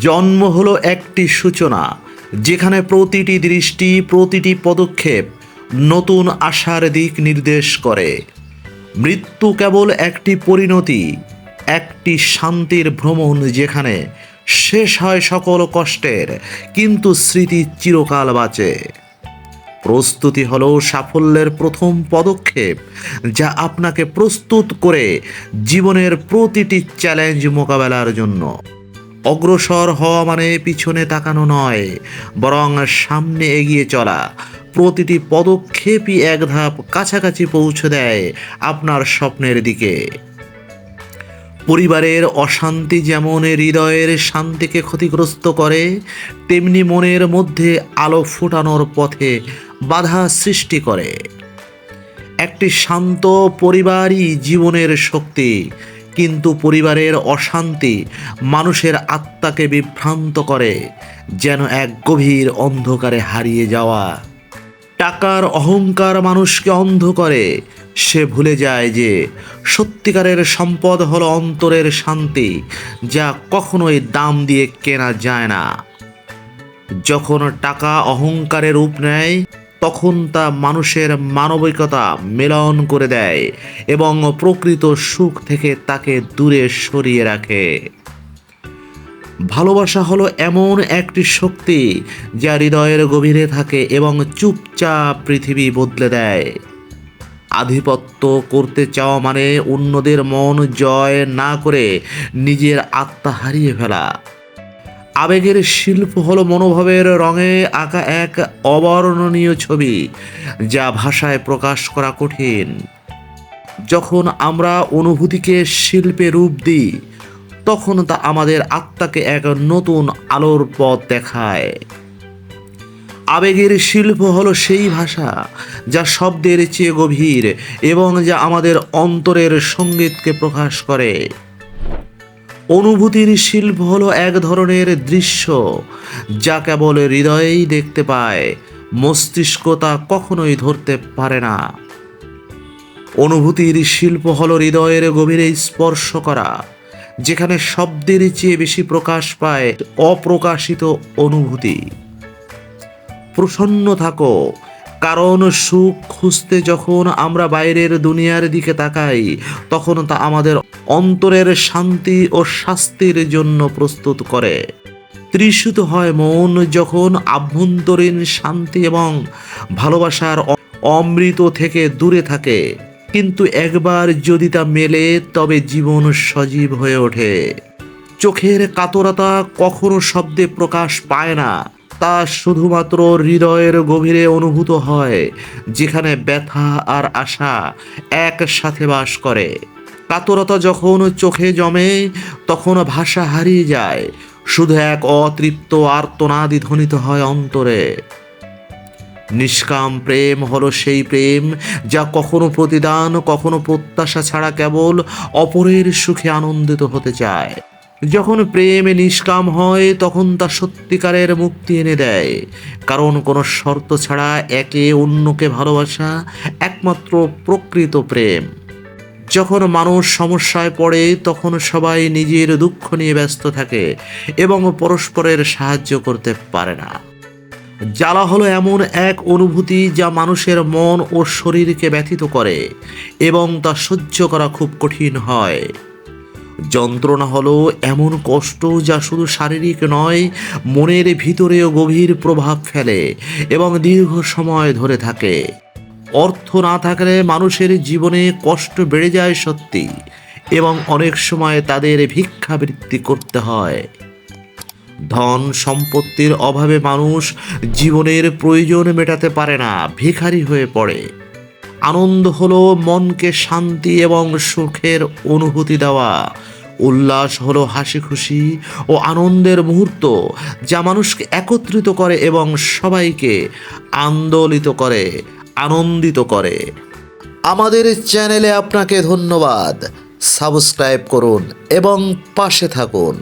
জন্ম হলো একটি সূচনা, যেখানে প্রতিটি দৃষ্টি, প্রতিটি পদক্ষেপ নতুন আশার দিক নির্দেশ করে। মৃত্যু কেবল একটি পরিণতি, একটি শান্তির ভ্রমণ, যেখানে শেষ হয় সকল কষ্টের, কিন্তু স্মৃতি চিরকাল বাঁচে। প্রস্তুতি হলো সাফল্যের প্রথম পদক্ষেপ, যা আপনাকে প্রস্তুত করে জীবনের প্রতিটি চ্যালেঞ্জ মোকাবেলার জন্য। অগ্রসর হওয়া মানে পিছনে তাকানো নয়, বরং সামনে এগিয়ে চলা। প্রতিটি পদক্ষেপই এক ধাপ কাছাকাছি পৌঁছে দেয় আপনার স্বপ্নের দিকে। পরিবারের অশান্তি যেমন হৃদয়ের শান্তিকে ক্ষতিগ্রস্ত করে, তেমনি মনের মধ্যে আলো ফোটানোর পথে বাধা সৃষ্টি করে। একটি শান্ত পরিবারই জীবনের শক্তি, কিন্তু পরিবারের অশান্তি মানুষের আত্মাকে বিভ্রান্ত করে, যেন এক গভীর অন্ধকারে হারিয়ে যাওয়া। টাকার অহংকার মানুষকে অন্ধ করে। সে ভুলে যায় যে সত্যিকারের সম্পদ হলো অন্তরের শান্তি, যা কখনোই দাম দিয়ে কেনা যায় না। যখন টাকা অহংকারের রূপ নেয়, তখন তা মানুষের মানবিকতা মিলন করে দেয় এবং প্রকৃত সুখ থেকে তাকে দূরে সরিয়ে রাখে। ভালোবাসা হলো এমন একটি শক্তি যা হৃদয়ের গভীরে থাকে এবং চুপচাপ পৃথিবী বদলে দেয়। আধিপত্য করতে চাওয়া মানে অন্যদের মন জয় না করে নিজের আত্মা হারিয়ে ফেলা। আবেগের শিল্প হলো মনোভাবের রঙে আঁকা এক অবর্ণনীয় ছবি, যা ভাষায় প্রকাশ করা কঠিন। যখন আমরা অনুভূতিকে শিল্পে রূপ দিই, তখন তা আমাদের আত্মাকে এক নতুন আলোর পথ দেখায়। আবেগের শিল্প হলো সেই ভাষা যা শব্দের চেয়ে গভীর এবং যা আমাদের অন্তরের সঙ্গীতকে প্রকাশ করে। অনুভূতির শিল্প হলো এক ধরনের দৃশ্য যা কেবল হৃদয়েই দেখতে পায়, মস্তিষ্ক তা কখনোই ধরতে পারে না। অনুভূতির শিল্প হলো হৃদয়ের গভীরে স্পর্শ করা, যেখানে শব্দের চেয়ে বেশি প্রকাশ পায় অপ্রকাশিত অনুভূতি। প্রসন্ন থাকো, কারণ সুখ খুঁজতে যখন আমরা বাইরের দুনিয়ার দিকে তাকাই, তখন তা আমাদের অন্তরের শান্তি ও শাস্তির জন্য প্রস্তুত করে। তৃষিত হয় মন যখন আভ্যন্তরীণ শান্তি এবং ভালোবাসার অমৃত থেকে দূরে থাকে, কিন্তু একবার যদি তা মেলে, তবে জীবন সজীব হয়ে ওঠে। চোখের কাতরতা কখনো শব্দে প্রকাশ পায় না, তা শুধুমাত্র হৃদয়ের গভীরে অনুভূত হয়, যেখানে ব্যথা আর আশা একসাথে বাস করে। কাতরতা যখন চোখে জমে, তখন ভাষা হারিয়ে যায়, শুধু এক অতৃপ্ত আর্তনাদই ধ্বনিত হয় অন্তরে। নিষ্কাম প্রেম হলো সেই প্রেম যা কখনো প্রতিদান, কখনো প্রত্যাশা ছাড়া কেবল অপরের সুখে আনন্দিত হতে চায়। যখন প্রেম নিষ্কাম হয়, তখন তা সত্যিকারের মুক্তি এনে দেয়, কারণ কোনো শর্ত ছাড়া একে অন্যকে ভালোবাসা একমাত্র প্রকৃত প্রেম। যখন মানুষ সমস্যায় পড়ে, তখন সবাই নিজের দুঃখ নিয়ে ব্যস্ত থাকে এবং পরস্পরের সাহায্য করতে পারে না। জ্বালা হলো এমন এক অনুভূতি যা মানুষের মন ও শরীরকে ব্যথিত করে এবং তা সহ্য করা খুব কঠিন হয়। যন্ত্রণা হলো এমন কষ্ট যা শুধু শারীরিক নয়, মনের ভিতরেও গভীর প্রভাব ফেলে এবং দীর্ঘ সময় ধরে থাকে। অর্থ না থাকলে মানুষের জীবনে কষ্ট বেড়ে যায় সত্যি, এবং অনেক সময় তাদের ভিক্ষাবৃত্তি করতে হয়। ধন সম্পত্তির অভাবে মানুষ জীবনের প্রয়োজন মেটাতে পারে না, ভিখারি হয়ে পড়ে। আনন্দ হলো মনকে শান্তি এবং সুখের অনুভূতি দেওয়া। উল্লাস হলো হাসি খুশি ও আনন্দের মুহূর্ত যা মানুষকে একত্রিত করে এবং সবাইকে আন্দোলিত করে, আনন্দিত করে। আমাদের চ্যানেলে আপনাকে ধন্যবাদ। সাবস্ক্রাইব করুন এবং পাশে থাকুন।